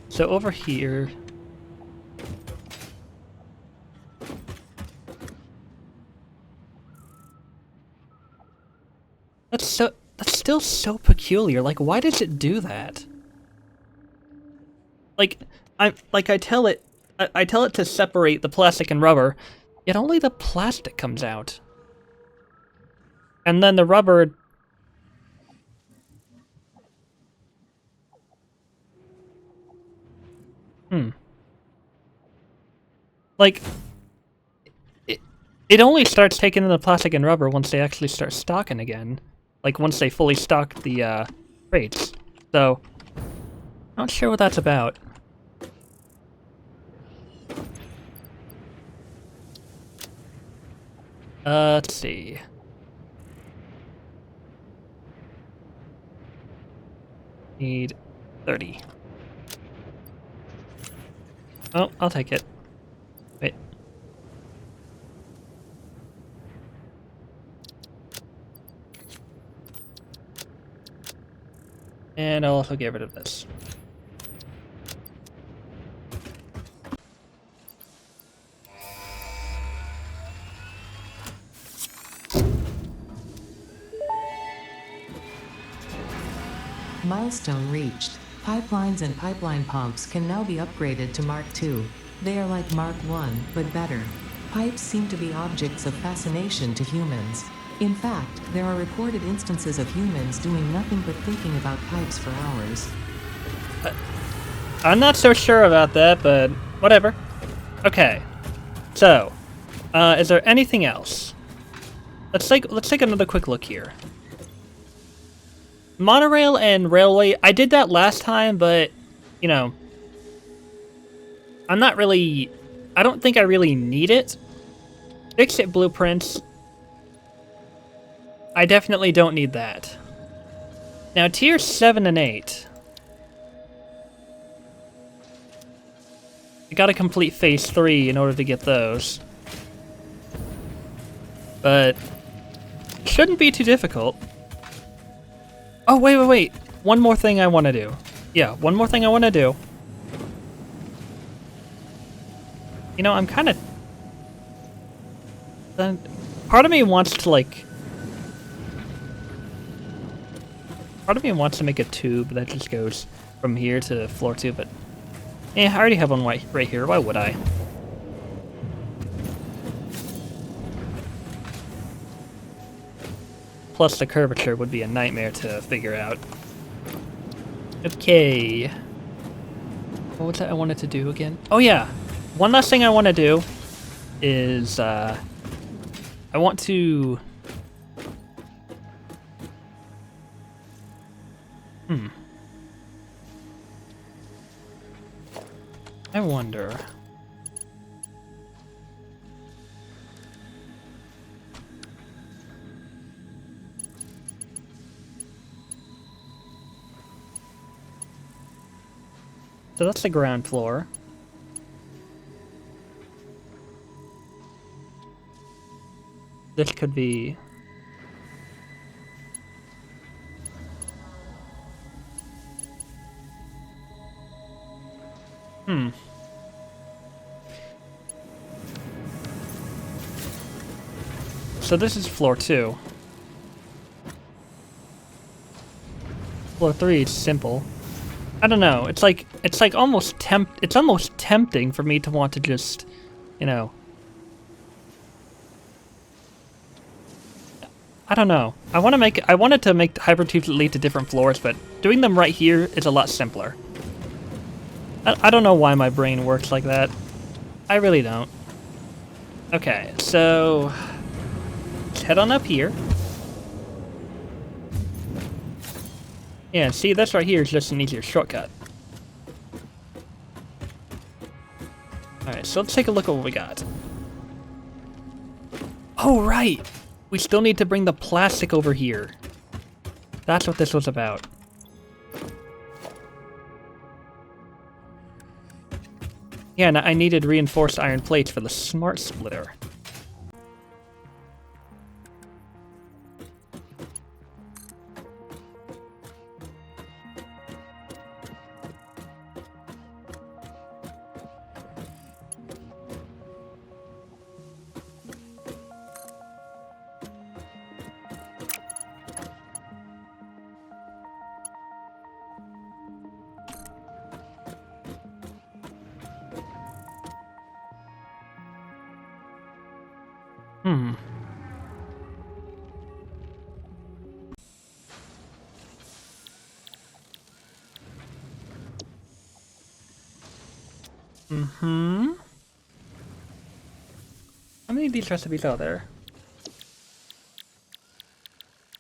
So over here... That's still so peculiar. Like, why does it do that? Like, I tell it to separate the plastic and rubber, yet only the plastic comes out. And then the rubber Like, it only starts taking in the plastic and rubber once they actually start stocking again. Like, once they fully stock the, crates. So, not sure what that's about. Let's see. Need 30. Oh, I'll take it. Wait. And I'll also get rid of this. Milestone reached. Pipelines and pipeline pumps can now be upgraded to Mark II. They are like Mark I, but better. Pipes seem to be objects of fascination to humans. In fact, there are recorded instances of humans doing nothing but thinking about pipes for hours. I'm not so sure about that, but whatever. Okay. So, is there anything else? Let's take another quick look here. Monorail and railway, I did that last time, but, you know, I don't think I really need it. Fix-it blueprints, I definitely don't need that. Now, tier 7 and 8. I gotta complete phase 3 in order to get those. But, shouldn't be too difficult. Oh, wait. One more thing I want to do. Yeah, one more thing I want to do. You know, I'm kind of... Part of me wants to, like... Part of me wants to make a tube that just goes from here to floor 2, but... I already have one right here. Why would I? Plus, the curvature would be a nightmare to figure out. Okay. What was that I wanted to do again? Oh yeah! One last thing I want to do is, I want to... I wonder... So that's the ground floor. This could be... So this is floor 2. Floor 3 is simple. I don't know. It's like almost tempting for me to want to just, you know. I don't know. I wanted to make hypertubes that lead to different floors, but doing them right here is a lot simpler. I don't know why my brain works like that. I really don't. Okay, so let's head on up here. Yeah, see, this right here is just an easier shortcut. Alright, so let's take a look at what we got. Oh, right! We still need to bring the plastic over here. That's what this was about. Yeah, and I needed reinforced iron plates for the smart splitter. many of these recipes are there?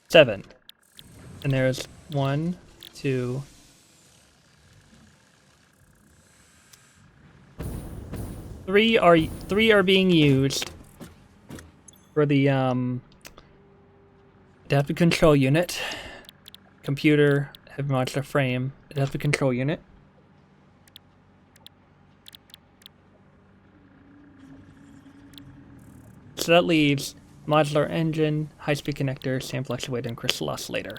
7. And there's 1, 2... 3 are being used for the adaptive control unit, computer, heavy modular frame, adaptive control unit. So that leaves modular engine, high-speed connector, sand fluctuator, and crystal oscillator.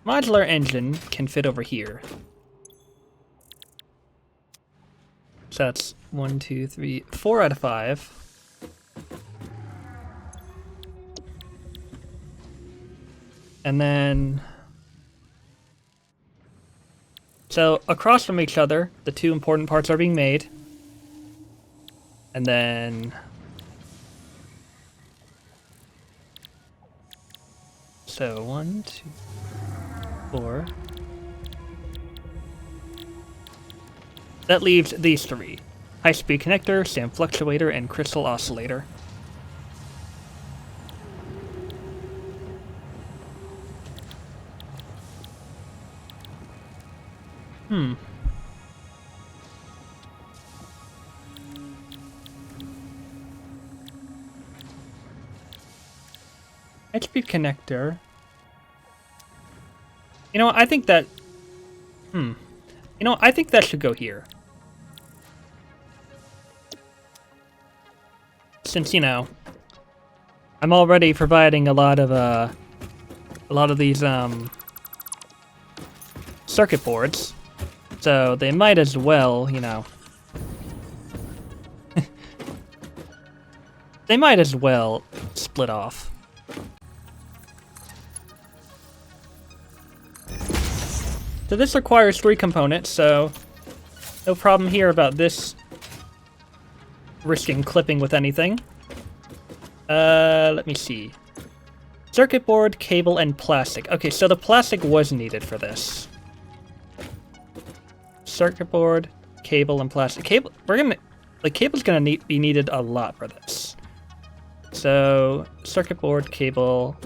Modular engine can fit over here. So that's 1, 2, 3, 4 out of 5. And then... So, across from each other, the two important parts are being made. And then... So, 1, 2, 4... That leaves these 3. High-speed connector, sand fluctuator, and crystal oscillator. High-speed connector. You know, I think that... You know, I think that should go here. Since, you know, I'm already providing a lot of these, circuit boards. So they might as well, you know... they might as well split off. So this requires 3 components, so no problem here about this risking clipping with anything. Let me see. Circuit board, cable, and plastic. Okay, so the plastic was needed for this. Circuit board, cable, and plastic. Cable, the cable's gonna be needed a lot for this. So, circuit board, cable...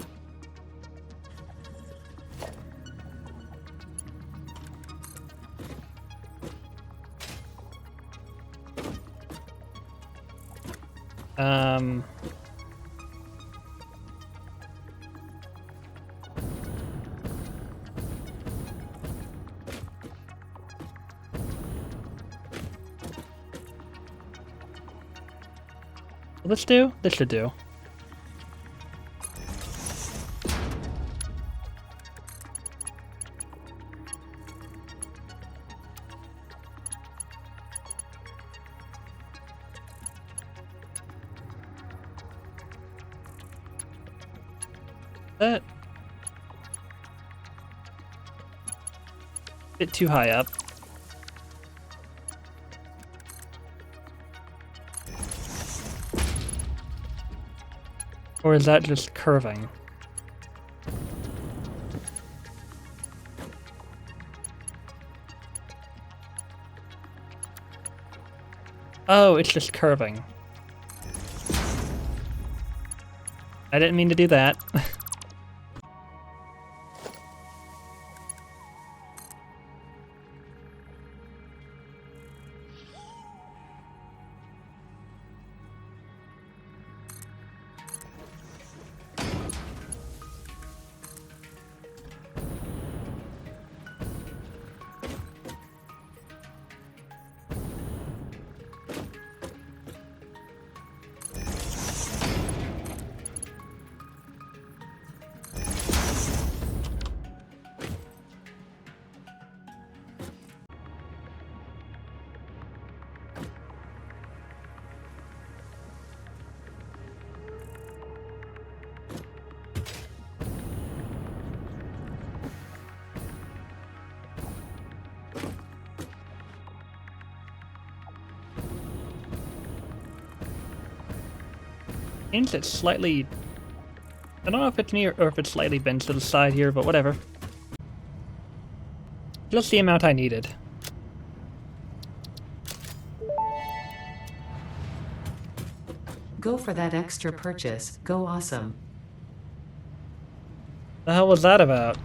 Let's do? This should do. That... bit too high up. Or is that just curving? Oh, it's just curving. I didn't mean to do that. Means it's slightly... I don't know if it's near or if it slightly bends to the side here, but whatever. Just the amount I needed. Go for that extra purchase. Go awesome. The hell was that about?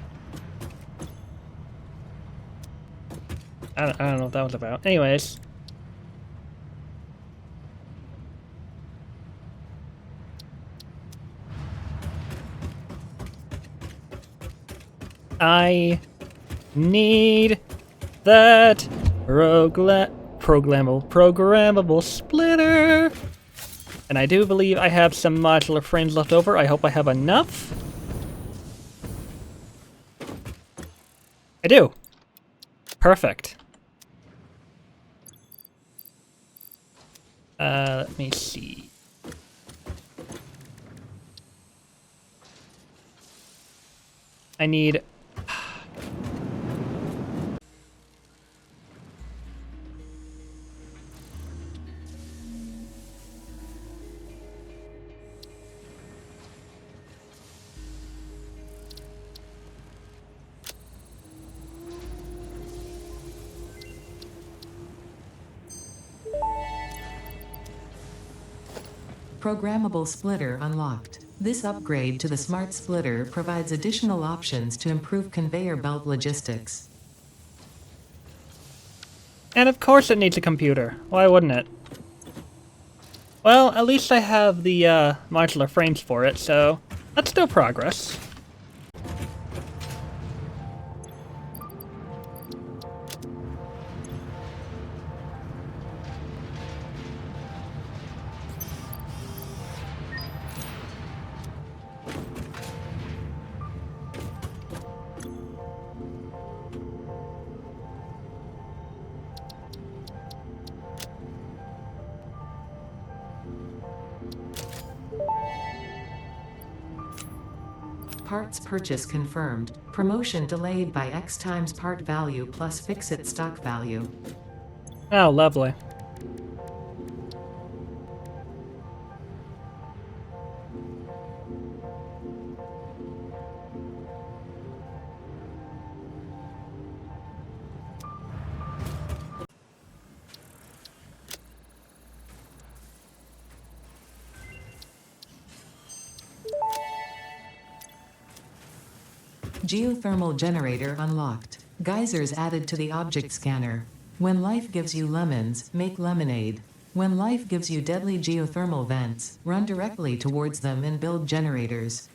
I don't know what that was about. Anyways. I need that programmable splitter. And I do believe I have some modular frames left over. I hope I have enough. I do. Perfect. Let me see. I need... Programmable splitter unlocked. This upgrade to the smart splitter provides additional options to improve conveyor belt logistics. And of course it needs a computer. Why wouldn't it? Well, at least I have the modular frames for it, so that's still progress. Parts purchase confirmed. Promotion delayed by X times part value plus fix-it stock value. Oh, lovely. Geothermal generator unlocked. Geysers added to the object scanner. When life gives you lemons, make lemonade. When life gives you deadly geothermal vents, run directly towards them and build generators.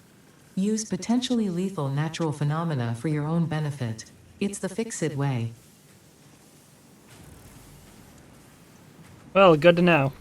Use potentially lethal natural phenomena for your own benefit. It's the fix-it way. Well, good to know.